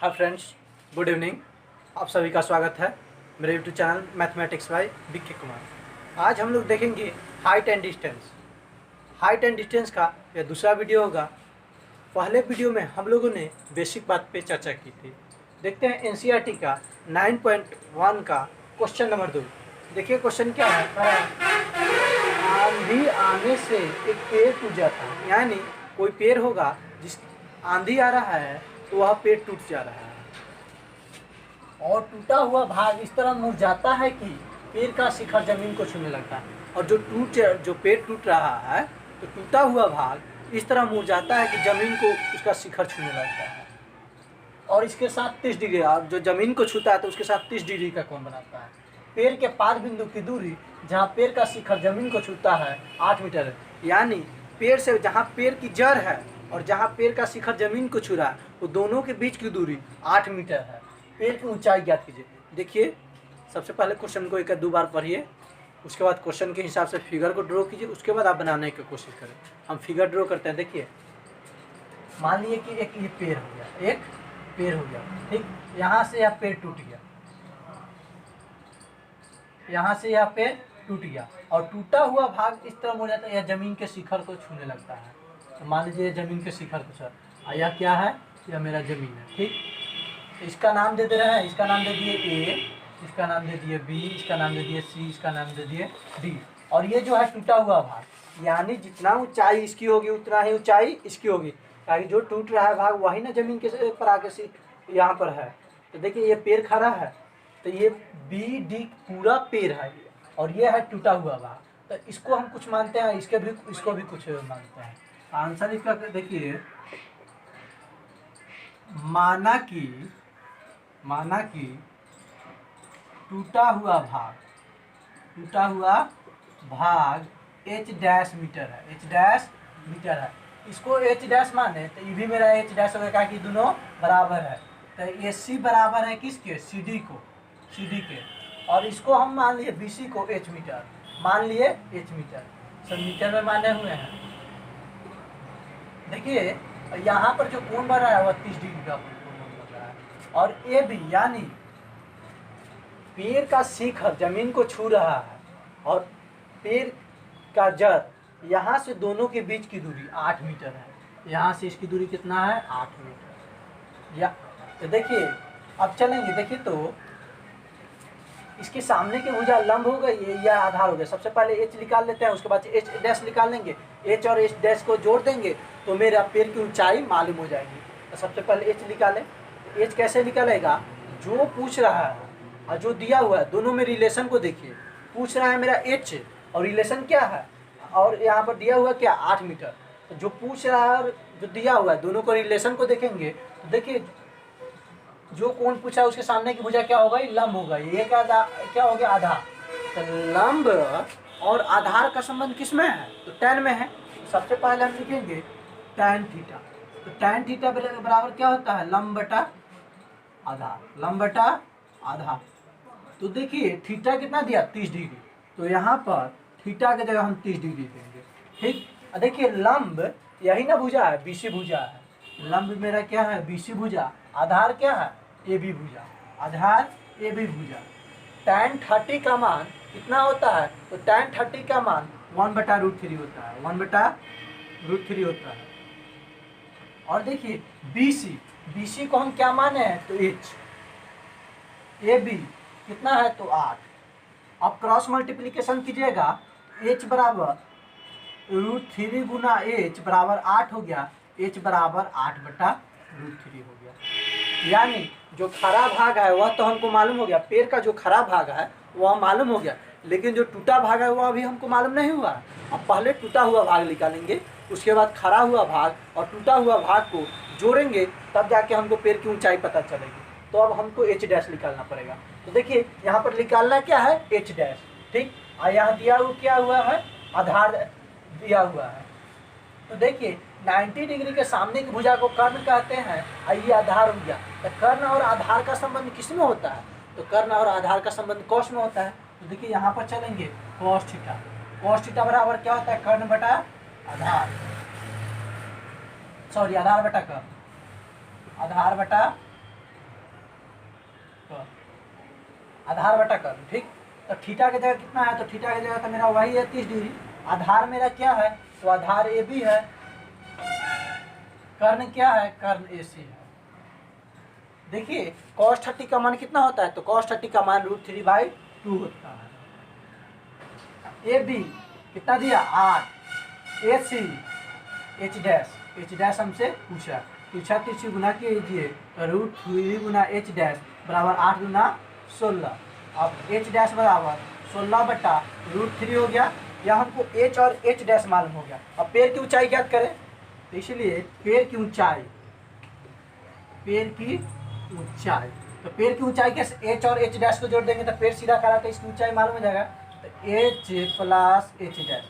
Hi friends, good evening. आप सभी का स्वागत है मेरे YouTube channel mathematics bye Vicky Kumar. आज हम लोग देखेंगे height and distance. Height and distance का यह दूसरा वीडियो होगा। पहले वीडियो में हम लोगों ने बेसिक बात पे चर्चा की थी। देखते हैं एनसीईआरटी का 9.1 का क्वेश्चन नंबर 2। देखिए क्वेश्चन क्या है। आंधी आने से एक पेड़ टूट जाता है, यानी कोई पेड़ होगा जिस आंधी आ रहा है तो वह पेड़ टूट जा रहा है और टूटा हुआ भाग इस तरह मुरझाता है कि पेड़ का शिखर जमीन को छूने लगता है। और जो पेड़ टूट रहा है तो टूटा हुआ भाग इस तरह मुरझाता है कि जमीन को उसका शिखर छूने लगता है और इसके साथ 30 डिग्री, और जो जमीन को छूता है तो उसके साथ 30 डिग्री का कोण बनाता है। पेड़ के पाद बिंदु की दूरी जहाँ पेड़ का शिखर जमीन को छूता है 8 मीटर है, यानी पेड़ से जहाँ पेड़ की जड़ है और जहाँ पेड़ का शिखर जमीन को छू रहा है वो दोनों के बीच की दूरी 8 मीटर है। पेड़ की ऊंचाई ज्ञात कीजिए। देखिए सबसे पहले क्वेश्चन को 1 या 2 बार पढ़िए, उसके बाद क्वेश्चन के हिसाब से फिगर को ड्रॉ कीजिए, उसके बाद आप बनाने की कोशिश करें। हम फिगर ड्रॉ करते हैं। देखिए मान लीजिए कि एक ये पेड़ हो गया, एक पेड़ हो गया, ठीक। यहाँ से यह पेड़ टूट गया, यहाँ से यह पेड़ टूट गया और टूटा हुआ भाग इस तरह हो जाता है, यह जमीन के शिखर को छूने लगता है। तो मान लीजिए जमीन के शिखर को छू, यह क्या है, यह मेरा जमीन है, ठीक। इसका नाम दे रहे हैं, इसका नाम दे दिए ए, इसका नाम दे दिए बी, इसका नाम दे दिए सी, इसका नाम दे दिए डी। और ये जो है टूटा हुआ भाग, यानी जितना ऊंचाई इसकी होगी उतना ही ऊंचाई इसकी होगी, ताकि जो टूट रहा है भाग वही ना जमीन के पर आके यहाँ पर है। तो देखिए ये पेड़ खड़ा है, तो ये बी डी पूरा पेड़ है और ये है टूटा हुआ भाग। तो इसको हम कुछ मानते हैं, इसको भी कुछ मानते हैं। आंसर इसका देखिए, माना कि टूटा हुआ भाग h डैश मीटर है, h डैश मीटर है। इसको h डैश माने तो ये भी मेरा h डैश होगा कि दोनों बराबर है। तो AC बराबर है किसके, CD के, और इसको हम मान लिए BC को h मीटर, मान लिए h मीटर, सब मीटर में माने हुए हैं। देखिए यहाँ पर जो कोण बन रहा है वह 30 डिग्री का कोण बन रहा है। और ये भी, यानी पेड़ का शिखर जमीन को छू रहा है और पेड़ का जड़, यहाँ से दोनों के बीच की दूरी 8 मीटर है। यहाँ से इसकी दूरी कितना है, 8 मीटर। या तो देखिए अब चलेंगे, देखिए तो इसके सामने की भुजा लंब हो गई, ये या आधार हो गया। सबसे पहले h निकाल लेते हैं, उसके बाद h डैश निकाल लेंगे, h और h डैश को जोड़ देंगे तो मेरा पेड़ की ऊंचाई मालूम हो जाएगी। तो सबसे पहले h निकालें। h कैसे निकलेगा, जो पूछ रहा है और जो दिया हुआ है दोनों में रिलेशन को देखिए। पूछ रहा है मेरा h और रिलेशन क्या है, और यहाँ पर दिया हुआ क्या, 8 मीटर। तो जो पूछ रहा है और जो दिया हुआ है दोनों को रिलेशन को देखेंगे तो देखिए जो कोण पूछा है उसके सामने की भुजा क्या होगा, लंब होगा। ये क्या हो गया, आधार। तो लंब और आधार का संबंध किस में है, तो tan में है। सबसे पहले हम लिखेंगे tan थीटा। तो tan थीटा बराबर क्या होता है, लंब बटा आधार, लंब बटा आधार। तो देखिए थीटा कितना दिया, 30 डिग्री, तो यहाँ पर थीटा की जगह हम 30 डिग्री देंगे, ठीक। देखिए लंब यही ना भुजा है, BC भुजा है। लंब मेरा क्या है, BC भुजा। आधार क्या है, AB भुजा, आधार AB भुजा। tan 30 का मान कितना होता है, तो tan 30 का मान 1/√3 होता है, 1/√3 होता है। और देखिए BC को हम क्या माने हैं, तो h, AB कितना है, तो 8। अब क्रॉस मल्टीप्लिकेशन कीजिएगा, h बराबर √3 गुना h बराबर 8 हो गया, h बराबर 8/√3 हो गया। यानी जो खरा भाग है वह तो हमको मालूम हो गया, पेड़ का जो खरा भाग है वह मालूम हो गया, लेकिन जो टूटा भाग है वह अभी हमको मालूम नहीं हुआ। अब पहले टूटा हुआ भाग निकालेंगे, उसके बाद खरा हुआ भाग और टूटा हुआ भाग को जोड़ेंगे, तब जाके हमको पेड़ की ऊंचाई पता चलेगी। तो अब हमको h डैश निकालना पड़ेगा। तो देखिए यहाँ पर निकालना क्या है, h डैश, ठीक। और यहाँ दिया हुआ क्या हुआ है, आधार दिया हुआ है। तो देखिए 90 डिग्री के सामने की भुजा को कर्ण कहते हैं और ये आधार हो गया। तो कर्ण और आधार का संबंध किस में होता है, तो कर्ण और आधार का संबंध कॉस में होता है। तो देखिए यहाँ पर चलेंगे कॉस थीटा बराबर क्या होता है, कर्ण बटा आधार, सॉरी आधार बटा कर्ण, आधार बटा कर्न, आधार बटा कर्न, ठीक। तो थीटा की जगह कितना है, तो थीटा की जगह तो मेरा वही है 30 डिग्री। आधार मेरा क्या है, तो आधार ए बी है। कर्ण क्या है, कर्ण ए सी है। देखिए cos 30 का मान कितना होता है, तो cos 30 का मान √3/2 होता है। ए बी कितना दिया 8, ए सी एच डैश हमसे पूछा, पूछा तो इसी गुना कीजिए, तो √3 गुना एच डैश बराबर 8 गुना 16। अब एच डैश बराबर 16 बटा √3 हो गया, या हमको एच और एच डैश मालूम हो गया। अब पेड़ की ऊंचाई ज्ञात करें, तो इसलिए पेड़ की ऊंचाई, तो पेड़ की ऊंचाई के एच और एच डैश को जोड़ देंगे तो पेड़ सीधा करा, तो इसकी ऊंचाई मालूम हो जाएगा। तो H plus H dash,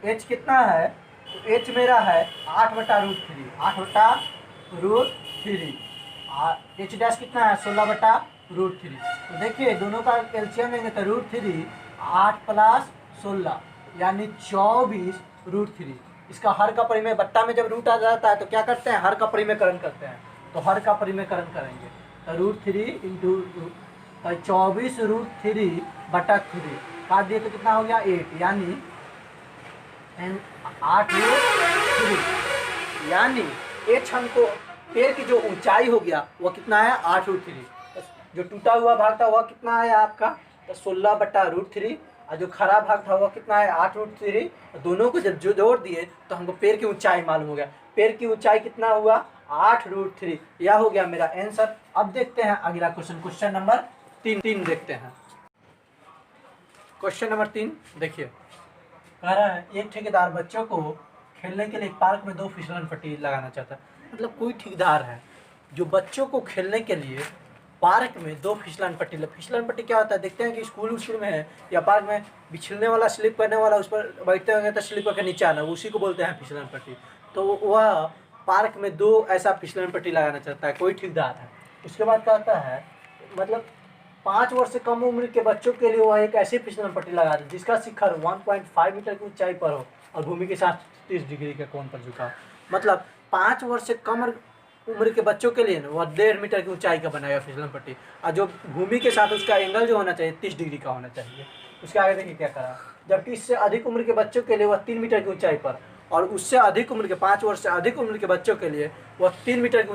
H कितना है, तो एच मेरा है 8 बटा √3, 8 बटा √3, एच डैश कितना है 16 बटा √3। तो देखिए दोनों का एलसीएम लेंगे तो √3 8 प्लस 16 यानी 24 √3। इसका हर का परिमेय, बट्टा में जब रूट आ जाता है तो क्या करते हैं, हर का परिमेयकरण करते हैं, तो हर का परिमेयकरण करेंगे तो √3 इंटू 24 √3 बटा 3 काट दिए तो कितना हो गया 8, यानी 8 √3, यानी एच हमको पेड़ की जो ऊंचाई हो गया वो कितना है 8 √3। जो टूटा हुआ भाग था वह कितना है आपका, तो 16 बटा √3, और जो खरा भाग था वह कितना है 8 √3। दोनों को जब जोड़ दिए तो हमको पेड़ की ऊंचाई मालूम हो गया। पेड़ की ऊंचाई कितना हुआ 8 √3, यह हो गया मेरा आंसर। अब देखते हैं अगला क्वेश्चन, क्वेश्चन नंबर 3 देखते हैं। क्वेश्चन नंबर 3 देखिए, कह रहा है एक ठेकेदार बच्चों को खेलने के लिए पार्क में 2 फिसलन पट्टी लगाना चाहता है। मतलब कोई ठेकेदार है जो बच्चों को खेलने के लिए पार्क में 2 फिसलन पट्टी, फिसलन पट्टी क्या होता है, देखते हैं कि स्कूल में है या पार्क में बिछलने वाला, स्लिप करने वाला, उस पर बैठते होंगे तो स्लिप करके नीचे आना, उसी को बोलते हैं फिसलन पट्टी। तो वह पार्क में 2 ऐसा फिसलन पट्टी लगाना चाहता है कोई ठेकेदार है। उसके बाद क्या होता है, मतलब 5 वर्ष से कम उम्र के बच्चों के लिए वह एक ऐसी फिसलन पट्टी लगा दे जिसका शिखर 1.5 मीटर की ऊंचाई पर हो और भूमि के साथ 30 डिग्री के कोण पर झुका। मतलब 5 वर्ष से कम उम्र के बच्चों के लिए वह 1.5 मीटर की ऊंचाई का बनाएगा फिसलन पट्टी, और जो भूमि के साथ उसका एंगल जो होना चाहिए 30 डिग्री का होना चाहिए। उसके आगे देखिए क्या करा, जबकि इससे अधिक उम्र के बच्चों के लिए वह 3 मीटर की ऊंचाई पर, और उससे अधिक उम्र के 5 वर्ष से अधिक उम्र के बच्चों के लिए वह 3 मीटर की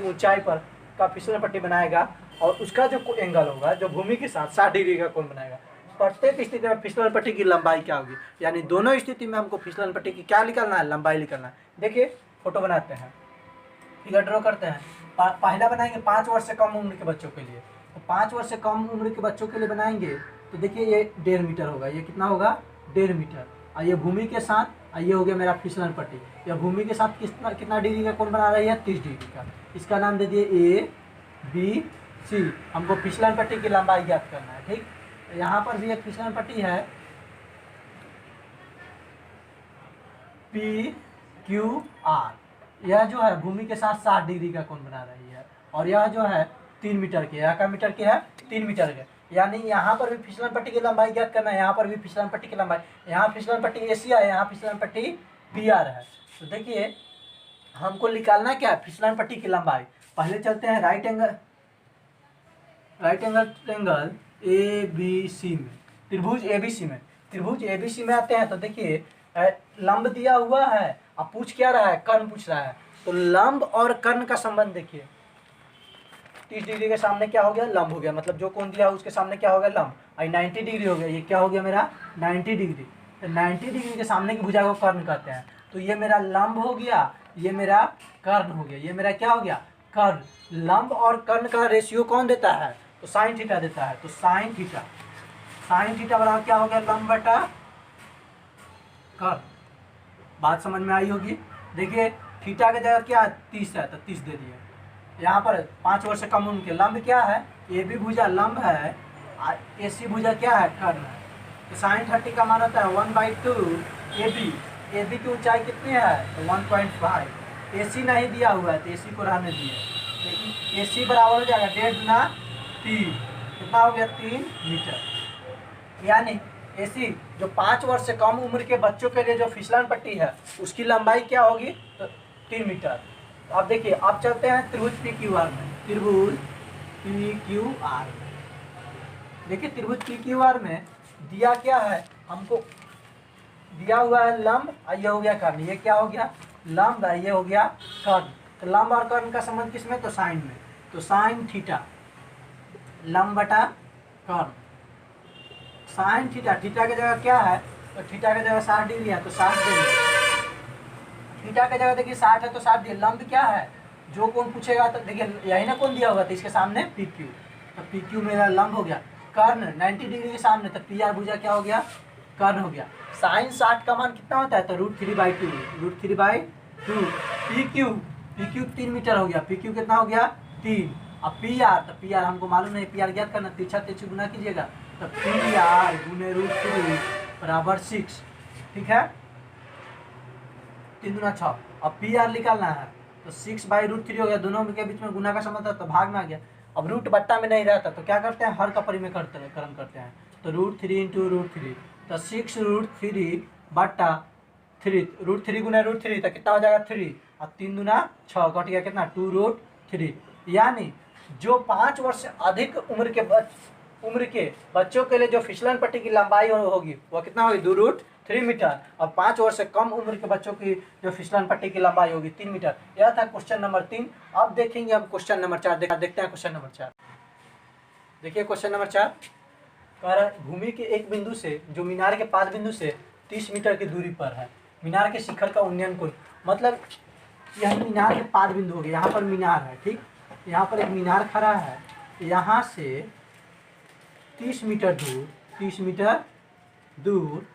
ऊंचाई पर का फिसलन पट्टी बनाएगा, और उसका जो एंगल होगा जो भूमि के साथ 60 डिग्री का कोण बनाएगा। प्रत्येक स्थिति में फिसलन पट्टी की लंबाई क्या होगी, यानी दोनों स्थिति में हमको फिसलन पट्टी की क्या निकालना है, लंबाई निकालना है। देखिए फोटो बनाते हैं, फिगर ड्रॉ करते हैं। पहला बनाएंगे 5 वर्ष से कम उम्र के बच्चों के लिए, तो 5 वर्ष से कम उम्र के बच्चों के लिए बनाएंगे तो देखिए ये 1.5 मीटर होगा, ये कितना होगा 1.5 मीटर, और ये भूमि के साथ, और ये हो गया मेरा फिसलन पट्टी। यह भूमि के साथ कितना डिग्री का कोण बना रही है 30 डिग्री का। इसका नाम दे दिए ABC। हमको फिसलन पट्टी की लंबाई ज्ञात करना है, ठीक। यहाँ पर भी एक फिसलन पट्टी है PQR, यह जो है भूमि के साथ 60 डिग्री का कोण बना रही है, और यह जो है 3 मीटर की, यह क्या मीटर की है 3 मीटर के, यानी यहाँ पर भी फिसलन पट्टी की लंबाई ज्ञात करना है, यहाँ पर भी फिसलन पट्टी की लंबाई, यहाँ फिसलन पट्टी AC है, यहाँ फिसलन पट्टी PR है। तो देखिए हमको निकालना क्या है फिसलन पट्टी की लंबाई। पहले चलते हैं राइट एंगल ट्रायंगल ABC में, त्रिभुज ABC में आते हैं। तो देखिए लंब दिया हुआ है, अब पूछ क्या रहा है, कर्ण पूछ रहा है। तो लंब और कर्ण का संबंध देखिए, 30 डिग्री के सामने क्या हो गया लंब हो गया, मतलब जो कोण दिया उसके सामने क्या हो गया लंब, और 90 डिग्री हो गया, ये क्या हो गया मेरा 90 डिग्री। तो 90 डिग्री के सामने की भुजा को कर्ण कहते हैं। तो ये मेरा लंब हो गया, ये मेरा कर्ण हो गया, ये मेरा क्या हो गया कर्ण। लंब और कर्ण का रेशियो कौन देता है, तो साइन थीटा देता है। तो साइन थीटा बराबर क्या हो गया लंब बटा कर्ण। बात समझ में आई होगी। देखिए थीटा की जगह क्या 30 है तो 30 दे दिए। यहाँ पर 5 वर्ष से कम उम्र के, लंब क्या है AB भुजा लंब है, AC भुजा क्या है कर्ण है। तो साइन 30 का मान होता है 1/2 AB की ऊंचाई कितनी है तो 1.5। AC नहीं दिया हुआ है तो AC को रहने दिए, तो AC बराबर हो जाएगा 1.5 गुना 3, कितना हो गया 3 मीटर। यानी AC जो 5 वर्ष से कम उम्र के बच्चों के लिए जो फिसलन पट्टी है उसकी लंबाई क्या होगी तो 3 मीटर। अब देखिए अब चलते हैं त्रिभुज PQR में। त्रिभुज पी क्यू आर में। देखिए त्रिभुज पी क्यू आर में दिया क्या है हमको, दिया हुआ है लंब और ये हो गया कर्ण। ये क्या हो गया लंब है, ये हो गया कर्ण। तो लंब और कर्ण का संबंध किस में, तो साइन में। तो साइन थीटा लंब बटा कर्ण, साइन थीटा, थीटा की जगह क्या है, तो थीटा की जगह 60 डिग्री है तो 60 देंगे। थीटा की जगह देखिए 60 है तो 60 दिए। लंब क्या है, जो कोण पूछेगा तो देखिए यही ना कोण दिया होगा, तो इसके सामने पी क्यू, तो पी क्यू मेरा लंब हो गया। कर्ण 90 डिग्री के सामने, तो पी आर भुजा क्या हो गया, कर्ण हो गया। साइन 60 का मान कितना होता है, तो √3/2, √3/2। पी क्यू 3 मीटर हो गया, पी क्यू कितना हो गया 3। अब पी आर, तो पी आर हमको मालूम नहीं, पी आर ज्ञात करना, तिरछा तिरछी गुना कीजिएगा, तो पी आर गुने √3 बराबर 6। ठीक है, 3 दूना 6। अब पी आर निकालना है तो 6/√3 हो गया, दोनों के बीच में गुना का संबंध था तो भाग में आ गया। अब रूट बट्टा में नहीं रहता तो क्या करते हैं, हर का परिमेय करण करते हैं, तो √3 × √3, तो 6√3 बट्टा 3, √3 गुना √3 तो कितना हो जाएगा 3, और 3 दूना 6 कट गया कितना 2√3। यानी जो 5 वर्ष से अधिक उम्र के बच्चों के लिए जो फिसलन पट्टी की लंबाई होगी वह कितना होगी 2√3 मीटर, और 5 वर्ष से कम उम्र के बच्चों की जो फिसलन पट्टी की लंबाई होगी 3 मीटर। यह था क्वेश्चन नंबर 3। अब देखेंगे हम क्वेश्चन नंबर 4, देखते हैं क्वेश्चन नंबर 4। देखिए क्वेश्चन नंबर 4 कह रहा है भूमि के एक बिंदु से जो मीनार के 5 बिंदु से 30 मीटर की दूरी पर है, मीनार के शिखर का उन्नयन कोण, मतलब यह मीनार के 5 बिंदु हो गए। यहाँ पर मीनार है, ठीक, यहाँ पर एक मीनार खड़ा है, यहाँ से 30 मीटर दूर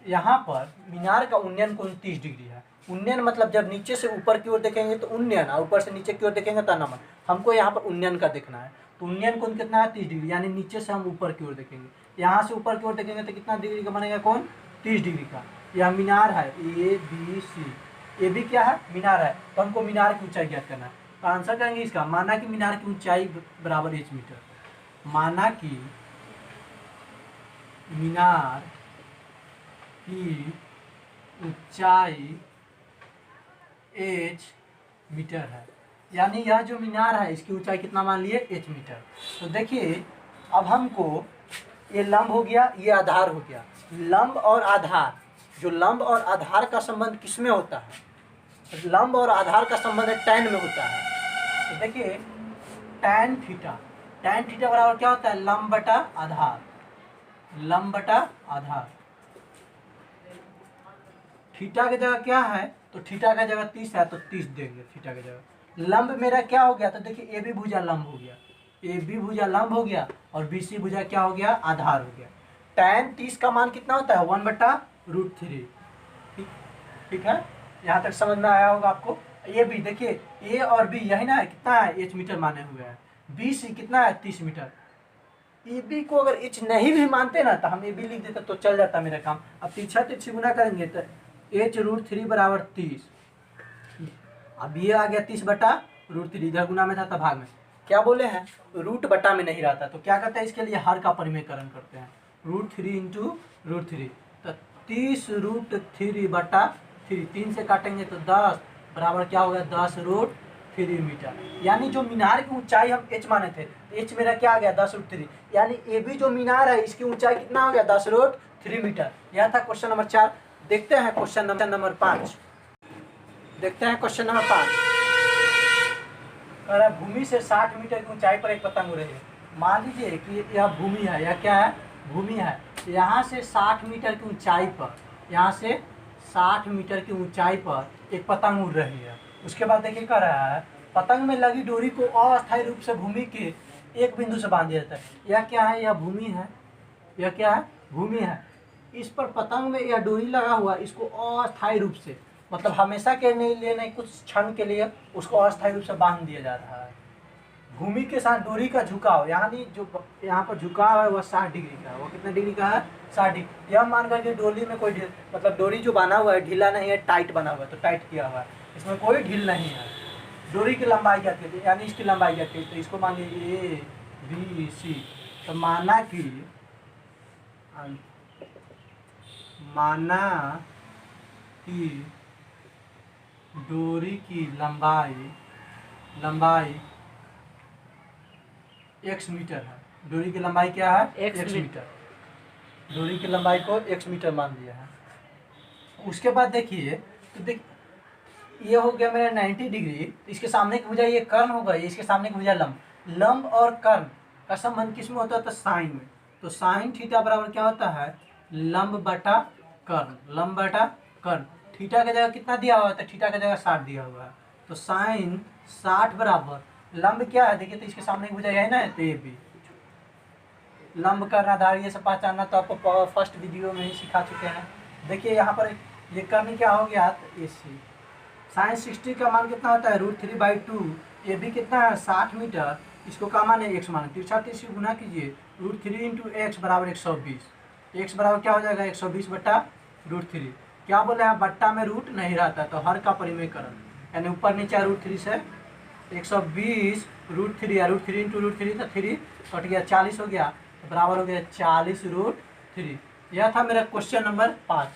यहाँ पर मीनार का उन्नयन कोण 30 डिग्री है। उन्नयन मतलब जब नीचे से ऊपर की ओर देखेंगे तो उन्नयन, और ऊपर से नीचे की ओर देखेंगे तो नमन। हमको यहाँ पर उन्नयन का देखना है, तो उन्नयन कोण कितना है 30 डिग्री, यानी नीचे से हम ऊपर की ओर देखेंगे, यहाँ से ऊपर की ओर देखेंगे तो कितना डिग्री का बनेगा कोण 30 डिग्री का। यह मीनार है ABC, ये भी क्या है मीनार है, तो हमको मीनार की ऊंचाई ज्ञात करना है। तो आंसर करेंगे इसका, माना कि मीनार की ऊंचाई बराबर h मीटर, माना कि मीनार की ऊंचाई h मीटर है, यानी यह जो मीनार है इसकी ऊंचाई कितना मान लिए h मीटर। तो देखिए अब हमको ये लंब हो गया, ये आधार हो गया। लंब और आधार, जो लंब और आधार का संबंध किस में होता है, लंब और आधार का संबंध tan में होता है। तो देखिए tan थीटा बराबर क्या होता है, लंब बटा आधार, लंब बटा आधार। थीटा की जगह क्या है, तो थीटा का जगह 30 है तो 30 देंगे थीटा की जगह। लंब मेरा क्या हो गया, तो देखिए ए बी भुजा लंब हो गया, ए बी भुजा लंब हो गया, और बी सी भुजा क्या हो गया आधार हो गया। tan 30 का मान कितना होता है 1/√3। ठीक है, यहाँ तक समझ में आया होगा आपको। ये भी देखिए ए और बी यही ना है, कितना है h मीटर माने हुए हैं, बी सी कितना है 30 मीटर। ए बी को अगर h नहीं भी मानते ना तो हम ए बी लिख देते तो चल जाता मेरा काम। अब तिरछा तिरछी गुना करेंगे तो h√3 बराबर 30, अब ये आ गया 30/√3, इधर गुना में था तब भाग में। क्या बोले हैं, रूट बटा में नहीं रहता तो क्या करते हैं, इसके लिए हर का परिमेयकरण करते हैं, √3 × √3, तो 30√3/3, 3 से काटेंगे तो 10 बराबर क्या होगा 10√3 मीटर। यानी जो मीनार की ऊंचाई हम h माने थे, h मेरा क्या आ गया 10√3, यानी ए बी जो मीनार है इसकी ऊंचाई कितना हो गया 10√3 मीटर। यह था क्वेश्चन नंबर 4। देखते हैं क्वेश्चन नंबर 5। देखते हैं क्वेश्चन नंबर 5। कह रहा है भूमि से 60 मीटर की ऊंचाई पर एक पतंग उड़ रही है। मान लीजिए कि यह भूमि है, यह क्या है भूमि है, यहाँ से 60 मीटर की ऊंचाई पर, यहाँ से 60 मीटर की ऊंचाई पर एक पतंग उड़ रही है। उसके बाद देखिए कह रहा है पतंग में लगी डोरी को अस्थायी रूप से भूमि के एक बिंदु से बांध दिया जाता है। यह क्या है, यह भूमि है, यह क्या है भूमि है। इस पर पतंग में यह डोरी लगा हुआ, इसको अस्थायी रूप से, मतलब हमेशा के लिए नहीं, कुछ क्षण के लिए उसको अस्थायी रूप से बांध दिया जा रहा है। भूमि के साथ डोरी का झुकाव, यानी जो यहाँ पर झुकाव है वह 60 डिग्री का है। वो कितने डिग्री का है 60 डिग्री। यह मान करके डोरी में कोई मतलब डोरी जो बना हुआ है ढीला नहीं है, टाइट बना हुआ है, तो टाइट किया हुआ है, इसमें कोई ढील नहीं है। डोरी की लंबाई क्या थी, यानी इसकी लंबाई क्या थी, तो इसको मान लीजिए ABC। तो माना कि डोरी की लंबाई x मीटर है। डोरी की लंबाई क्या है? x metre. डोरी की लंबाई को x मीटर मान लिया है। उसके बाद देखिए, तो ये हो गया मेरा 90 डिग्री। इसके सामने की भुजा ये कर्ण होगा, ये इसके सामने की भुजा लंब। लंब और कर्ण का संबंध किस में होता है? तो साइन में। तो साइन थीटा बराबर क्या होता है? लंब बटा कर्ण। लंब बटा कर्ण। थीटा की जगह कितना दिया हुआ है? तो थीटा की जगह 60 दिया हुआ है। तो साइन 60 बराबर लंब क्या है? देखिए, तो इसके सामने की भुजा यही ना है, तो ये भी लंब कर्ण आधार ये सब पहचानना तो आपको फर्स्ट वीडियो में ही सिखा चुके हैं। देखिए यहाँ पर ये कर्ण क्या हो गया? तो AC साइन 60 का मान कितना होता है? √3/2। ये भी कितना है? 60 मीटर। इसको का मान है? x मान। तिरछा तिरछी गुना कीजिए, √3 × x बराबर 120। x बराबर क्या हो जाएगा? 120 बटा √3। क्या बोले हैं? बट्टा में रूट नहीं रहता, तो हर का परिमेयकरण, यानी ऊपर नीचे √3 से 120 √3 या √3 × √3 तो 3 कट गया, 40 हो गया, तो बराबर हो गया 40 √3। यह था मेरा क्वेश्चन नंबर 5।